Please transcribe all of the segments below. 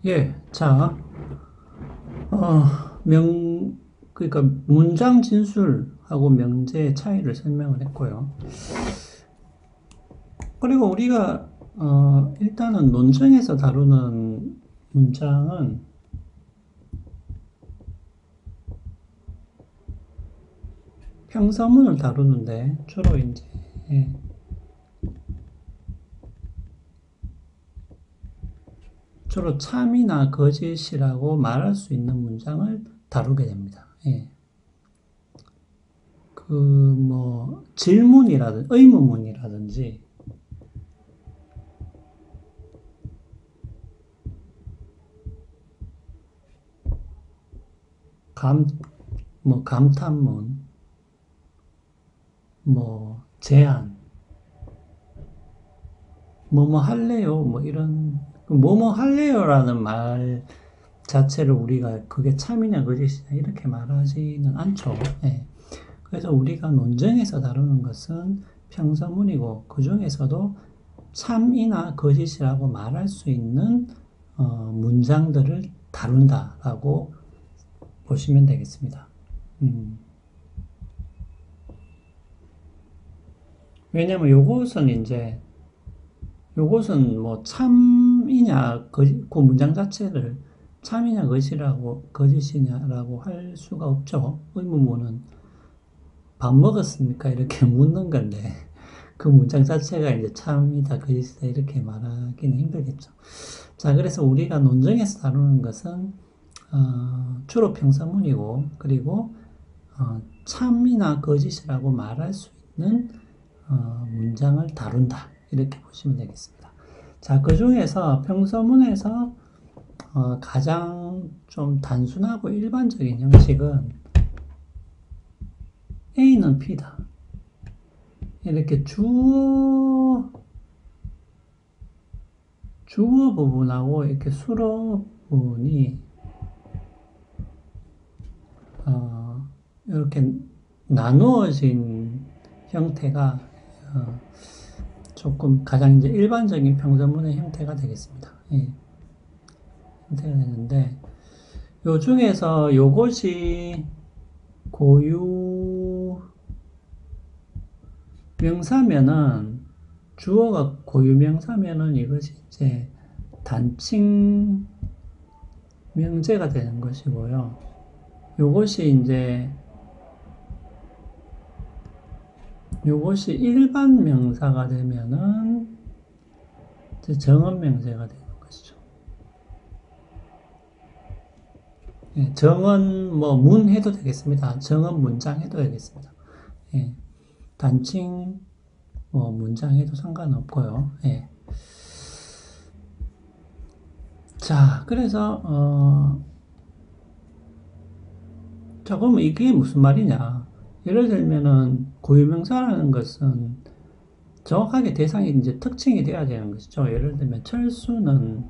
예, 자, 그러니까 문장 진술하고 명제의 차이를 설명을 했고요. 그리고 우리가, 일단은 논증에서 다루는 문장은 평서문을 다루는데, 주로 이제, 예, 주로 참이나 거짓이라고 말할 수 있는 문장을 다루게 됩니다. 예. 질문이라든지, 의문문이라든지, 감, 감탄문, 제안, 뭐뭐 할래요? 뭐 이런, 뭐뭐 할래요라는 말 자체를 우리가 그게 참이냐 거짓이냐 이렇게 말하지는 않죠. 예. 그래서 우리가 논쟁에서 다루는 것은 평서문이고 그 중에서도 참이나 거짓이라고 말할 수 있는 문장들을 다룬다라고 보시면 되겠습니다. 왜냐면 요것은 뭐 참이냐 그 문장 자체를 참이냐 거짓이냐라고 할 수가 없죠. 의문문은 밥 먹었습니까? 이렇게 묻는 건데 그 문장 자체가 이제 참이다 거짓이다 이렇게 말하기는 힘들겠죠. 자, 그래서 우리가 논쟁에서 다루는 것은 주로 평서문이고 그리고 참이나 거짓이라고 말할 수 있는 문장을 다룬다 이렇게 보시면 되겠습니다. 자, 그 중에서 평서문에서 가장 좀 단순하고 일반적인 형식은 A는 P다. 이렇게 주어 부분하고 이렇게 수로 부분이 이렇게 나누어진 형태가 조금 가장 이제 일반적인 평서문의 형태가 되겠습니다. 예, 형태가 되는데 요 중에서 요것이 고유 명사면은 주어가 고유 명사면은 이것이 이제 단칭 명제가 되는 것이고요. 요것이 일반 명사가 되면은 이제 정언 명제가 되는 것이죠. 예, 정언 문 해도 되겠습니다. 정언 문장 해도 되겠습니다. 예, 단칭 문장 해도 상관없고요. 예. 자, 그래서 자, 그럼 이게 무슨 말이냐? 예를 들면은 고유명사라는 것은 정확하게 대상이 이제 특징이 돼야 되는 것이죠. 예를 들면 철수는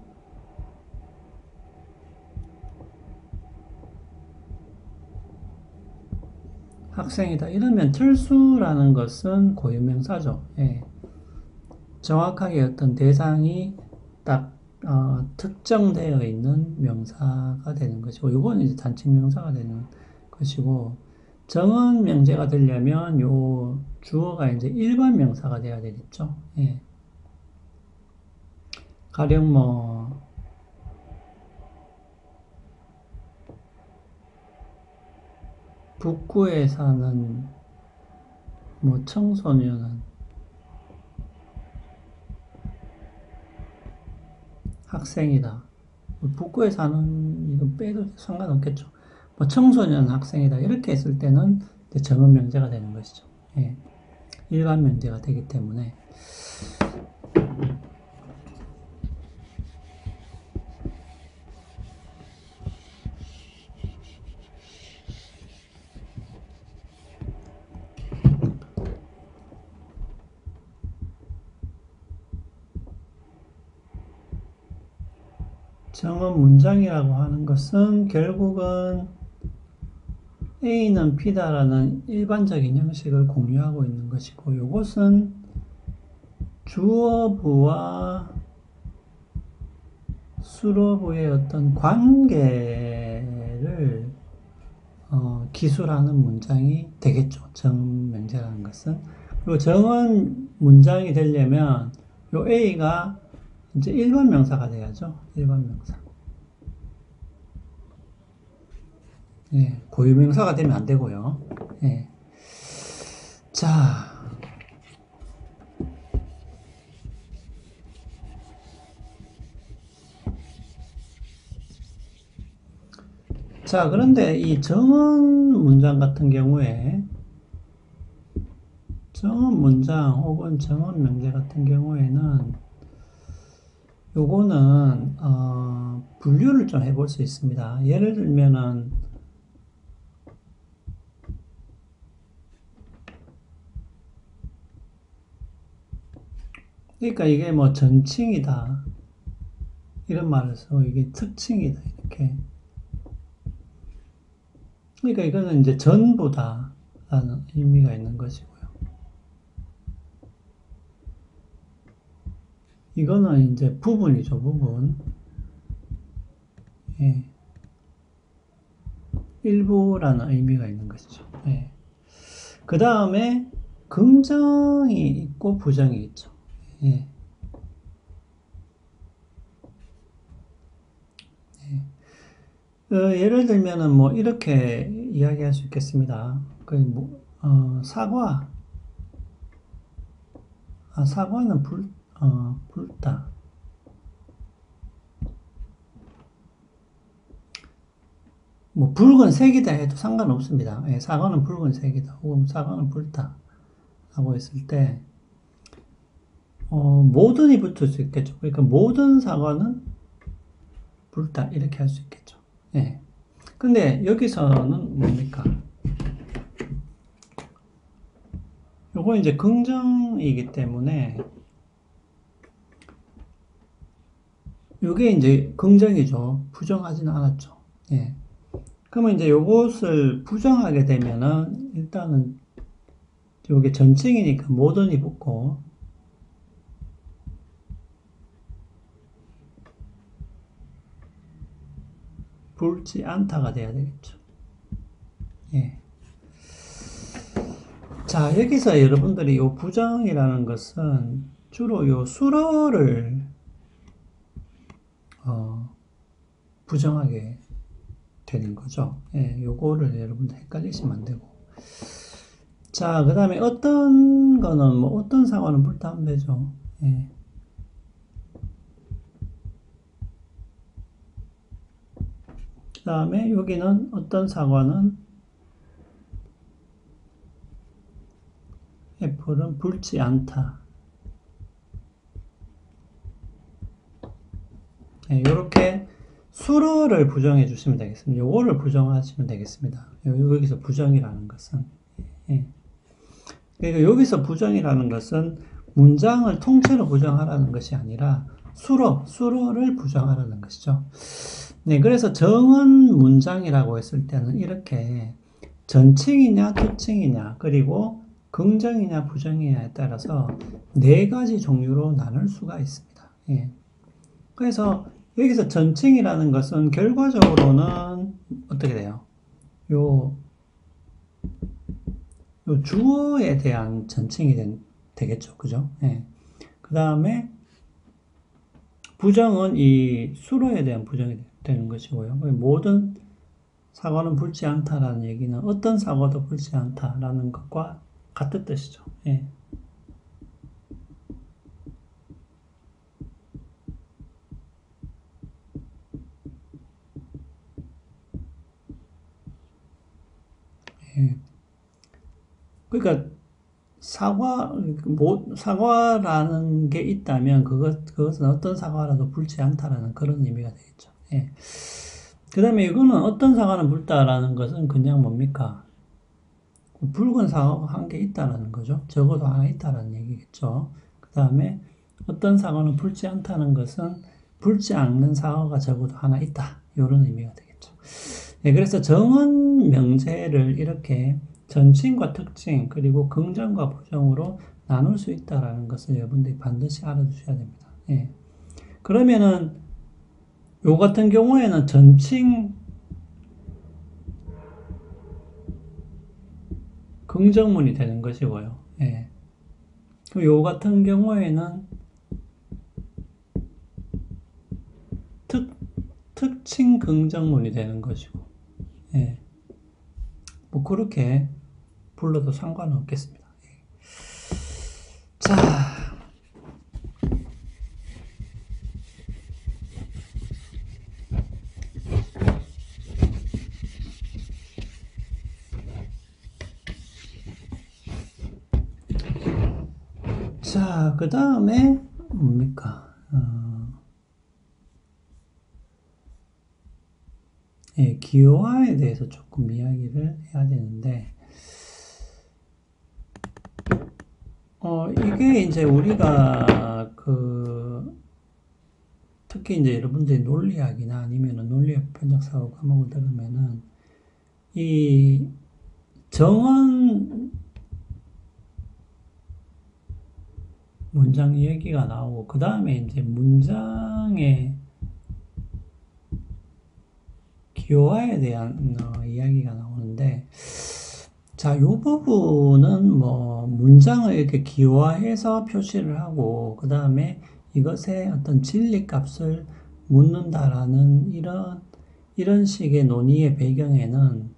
학생이다. 이러면 철수라는 것은 고유명사죠. 예. 정확하게 어떤 대상이 딱 특정되어 있는 명사가 되는 것이고, 이건 이제 단칭 명사가 되는 것이고, 정언 명제가 되려면 요 주어가 이제 일반 명사가 돼야 되겠죠. 예. 가령 북구에 사는 청소년은 학생이다. 북구에 사는 이건 빼도 상관없겠죠. 청소년 학생이다. 이렇게 했을 때는 정언 명제가 되는 것이죠. 예. 일반 명제가 되기 때문에. 정언 문장이라고 하는 것은 결국은 A는 P다라는 일반적인 형식을 공유하고 있는 것이고, 이것은 주어부와 수로부의 어떤 관계를 기술하는 문장이 되겠죠. 정언 명제라는 것은. 그리고 정언 문장이 되려면 요 A가 이제 1번 명사가 돼야죠. 1번 명사. 예, 고유명사가 되면 안 되고요. 예. 자. 자, 그런데 이 정언 문장 같은 경우에 정언 문장 혹은 정언 명제 같은 경우에는 요거는 분류를 좀 해볼 수 있습니다. 예를 들면은 그러니까 이게 뭐 전칭이다 이런 말을 써 이게 특칭이다 이렇게. 그러니까 이거는 이제 전부다 라는 의미가 있는 것이고요. 이거는 이제 부분이죠, 부분. 예. 일부라는 의미가 있는 것이죠. 예. 그 다음에 긍정이 있고 부정이 있죠. 예. 예를 들면은 뭐 이렇게 이야기할 수 있겠습니다. 사과. 사과는 붉다. 뭐 붉은색이다 해도 상관없습니다. 예, 사과는 붉은색이다. 혹은 사과는 붉다. 라고 했을 때 모든이 붙을 수 있겠죠. 그러니까 모든 사과는 붉다. 이렇게 할 수 있겠죠. 예. 근데 여기서는 뭡니까? 요거 이제 긍정이기 때문에 요게 이제 긍정이죠. 부정하지는 않았죠. 예. 그러면 이제 요것을 부정하게 되면은 일단은 요게 전칭이니까 모든이 붙고 붉지 않다가 돼야 되겠죠. 예. 자, 여기서 여러분들이 요 부정이라는 것은 주로 요 수로를 부정하게 되는 거죠. 예, 요거를 여러분들 헷갈리시면 안 되고. 자, 그 다음에 어떤 거는 뭐 어떤 사과는 불타면 되죠. 예. 그 다음에 여기는 어떤 사과는 애플은 붉지 않다. 예, 요렇게 수로를 부정해 주시면 되겠습니다. 요거를 부정하시면 되겠습니다. 여기서 부정이라는 것은. 예. 그러니까 여기서 부정이라는 것은 문장을 통째로 부정하라는 것이 아니라 수로를 부정하라는 것이죠. 네, 그래서 정언 문장이라고 했을 때는 이렇게 전칭이냐, 특칭이냐, 그리고 긍정이냐, 부정이냐에 따라서 네 가지 종류로 나눌 수가 있습니다. 예. 그래서 여기서 전칭이라는 것은 결과적으로는 어떻게 돼요? 요 주어에 대한 전칭이 되겠죠. 그죠? 예. 그 다음에 부정은 이 수로에 대한 부정이 되는 것이고요. 모든 사과는 붉지 않다라는 얘기는 어떤 사과도 붉지 않다라는 것과 같은 뜻이죠. 예. 예. 그러니까 사과라는 게 있다면 그것은 어떤 사과라도 붉지 않다라는 그런 의미가 되겠죠. 예. 그 다음에 이거는 어떤 사과는 붉다라는 것은 그냥 뭡니까? 붉은 사과가 한 개 있다라는 거죠. 적어도 하나 있다라는 얘기겠죠. 그 다음에 어떤 사과는 붉지 않다는 것은 붉지 않는 사과가 적어도 하나 있다. 이런 의미가 되겠죠. 네, 그래서 정언 명제를 이렇게 전칭과 특징 그리고 긍정과 부정으로 나눌 수 있다라는 것을 여러분들이 반드시 알아두셔야 됩니다. 예. 그러면은 요 같은 경우에는 전칭 긍정문이 되는 것이고요. 예. 요 같은 경우에는 특칭 긍정문이 되는 것이고, 예. 뭐 그렇게 불러도 상관은 없겠습니다. 예. 자, 그 다음에 뭡니까? 예, 기호화에 대해서 조금 이야기를 해야 되는데, 이게 이제 우리가 특히 이제 여러분들이 논리학이나 아니면은 논리학 편적 사고 과목을 들으면은 이 정언 문장 얘기가 나오고 그 다음에 이제 문장의 기호화에 대한 이야기가 나오는데, 자, 이 부분은 뭐 문장을 이렇게 기호화해서 표시를 하고 그 다음에 이것의 어떤 진리값을 묻는다라는 이런 식의 논의의 배경에는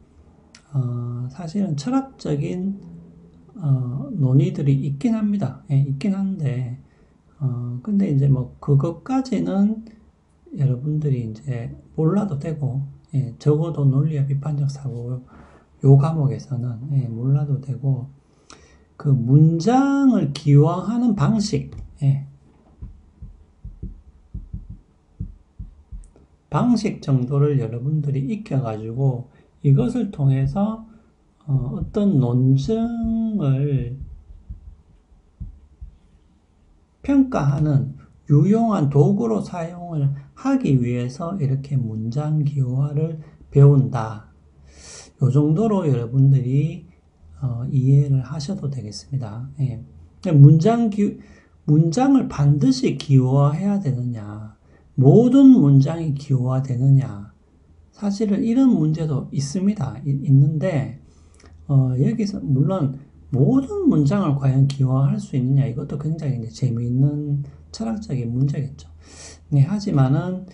사실은 철학적인 논의들이 있긴 합니다. 예, 있긴 한데 근데 이제 뭐 그것까지는 여러분들이 이제 몰라도 되고, 예, 적어도 논리와 비판적 사고 요 과목에서는 예, 몰라도 되고, 그 문장을 기호화하는 방식, 예, 방식 정도를 여러분들이 익혀가지고 이것을 통해서 어떤 논증을 평가하는 유용한 도구로 사용을 하기 위해서 이렇게 문장 기호화를 배운다. 요 정도로 여러분들이 이해를 하셔도 되겠습니다. 예. 문장을 반드시 기호화해야 되느냐, 모든 문장이 기호화되느냐, 사실은 이런 문제도 있습니다. 있는데 여기서 물론 모든 문장을 과연 기호화할 수 있느냐, 이것도 굉장히 이제 재미있는 철학적인 문제겠죠. 네, 하지만은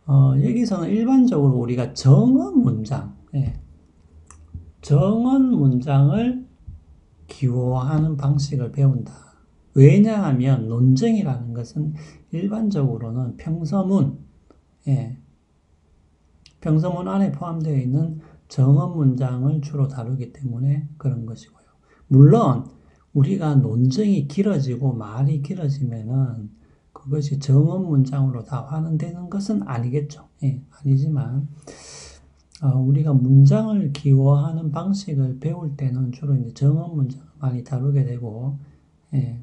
여기서는 일반적으로 우리가 정언 문장, 예, 정언 문장을 기호화하는 방식을 배운다. 왜냐하면 논증이라는 것은 일반적으로는 평서문, 예, 평서문 안에 포함되어 있는 정언 문장을 주로 다루기 때문에 그런 것이고요. 물론 우리가 논증이 길어지고 말이 길어지면은 그것이 정언 문장으로 다 환원되는 것은 아니겠죠. 예, 아니지만 우리가 문장을 기호화하는 방식을 배울 때는 주로 이제 정언 문장을 많이 다루게 되고, 예,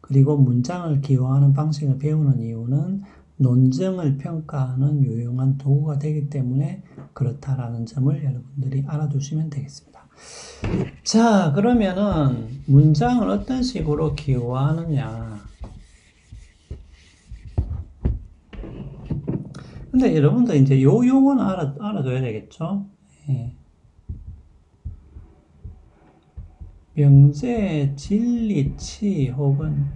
그리고 문장을 기호화하는 방식을 배우는 이유는 논증을 평가하는 유용한 도구가 되기 때문에 그렇다라는 점을 여러분들이 알아두시면 되겠습니다. 자, 그러면은 문장을 어떤 식으로 기호화하느냐. 근데 여러분들 이제 요 용어는 알아둬야 되겠죠? 예. 명제, 진리치 혹은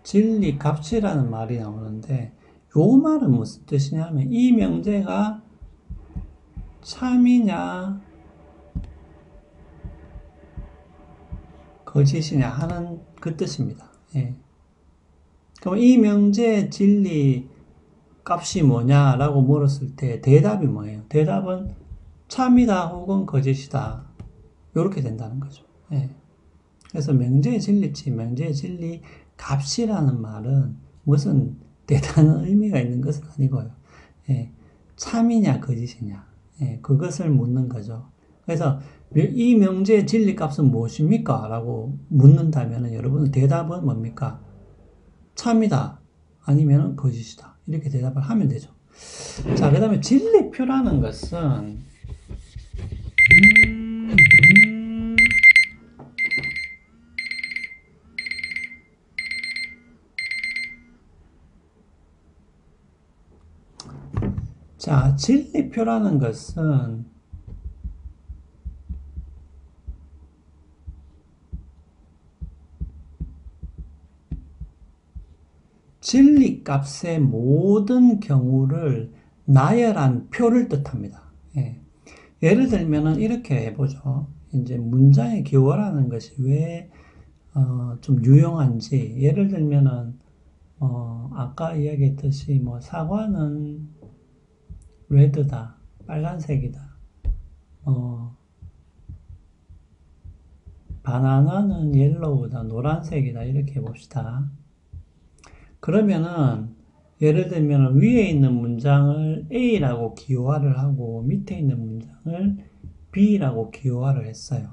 진리값이라는 말이 나오는데, 요 말은 무슨 뜻이냐면 이 명제가 참이냐 거짓이냐 하는 그 뜻입니다. 예. 그럼 이 명제의 진리 값이 뭐냐라고 물었을 때 대답이 뭐예요? 대답은 참이다 혹은 거짓이다. 이렇게 된다는 거죠. 예. 그래서 명제의 진리치, 명제의 진리 값이라는 말은 무슨 대단한 의미가 있는 것은 아니고요. 예. 참이냐 거짓이냐, 예. 그것을 묻는 거죠. 그래서 이 명제의 진리 값은 무엇입니까? 라고 묻는다면 여러분의 대답은 뭡니까? 참이다 아니면 거짓이다. 이렇게 대답을 하면 되죠. 자, 그 다음에 진리표라는 것은 자, 진리표라는 것은 진리값의 모든 경우를 나열한 표를 뜻합니다. 예. 예를 들면은 이렇게 해보죠. 이제 문장의 기호라는 것이 왜 좀 유용한지. 예를 들면은 아까 이야기했듯이 뭐 사과는 레드다, 빨간색이다. 바나나는 옐로우다, 노란색이다. 이렇게 해봅시다. 그러면은 예를 들면 위에 있는 문장을 A라고 기호화를 하고 밑에 있는 문장을 B라고 기호화를 했어요.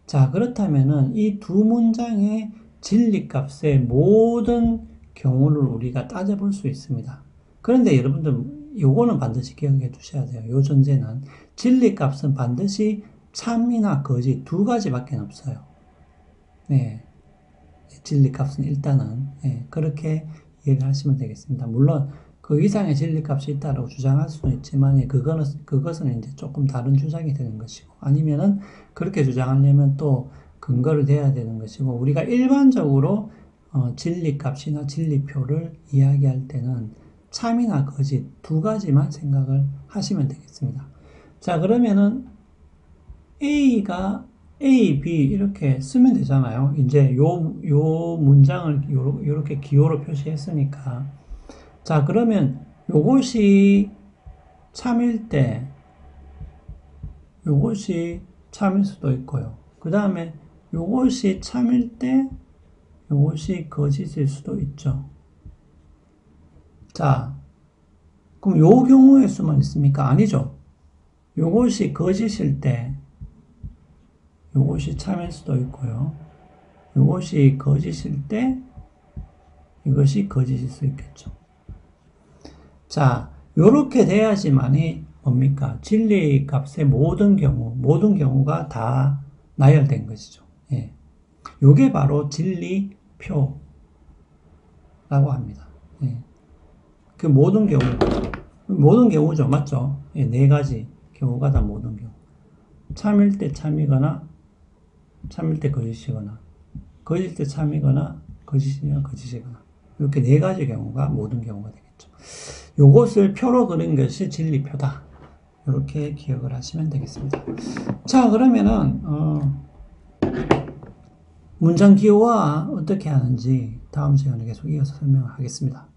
자, 그렇다면은 이 두 문장의 진리값의 모든 경우를 우리가 따져볼 수 있습니다. 그런데 여러분들 요거는 반드시 기억해 두셔야 돼요. 요 전제는 진리값은 반드시 참이나 거짓 두 가지밖에 없어요. 네. 진리값은 일단은 그렇게 이해를 하시면 되겠습니다. 물론 그 이상의 진리값이 있다고 주장할 수는 있지만 그것은 이제 조금 다른 주장이 되는 것이고 아니면은 그렇게 주장하려면 또 근거를 대야 되는 것이고 우리가 일반적으로 진리값이나 진리표를 이야기할 때는 참이나 거짓 두 가지만 생각을 하시면 되겠습니다. 자, 그러면은 A, B 이렇게 쓰면 되잖아요. 이제 요 문장을 요렇게 기호로 표시했으니까. 자, 그러면 요것이 참일 때, 요것이 참일 수도 있고요. 그 다음에 요것이 참일 때, 요것이 거짓일 수도 있죠. 자, 그럼 요 경우의 수만 있습니까? 아니죠. 요것이 거짓일 때, 요것이 참일 수도 있고요. 요것이 거짓일 때 이것이 거짓일 수 있겠죠. 자, 요렇게 돼야지만이 뭡니까? 진리 값의 모든 경우가 다 나열된 것이죠. 예. 요게 바로 진리표라고 합니다. 예. 그 모든 경우죠. 맞죠? 예, 네 가지 경우가 다 모든 경우. 참일 때 참이거나 참일 때 거짓이거나 거짓일 때 참이거나 거짓이면 거짓이거나 이렇게 네 가지 경우가 모든 경우가 되겠죠. 요것을 표로 그린 것이 진리표다. 이렇게 기억을 하시면 되겠습니다. 자, 그러면은 문장 기호화 어떻게 하는지 다음 시간에 계속 이어서 설명을 하겠습니다.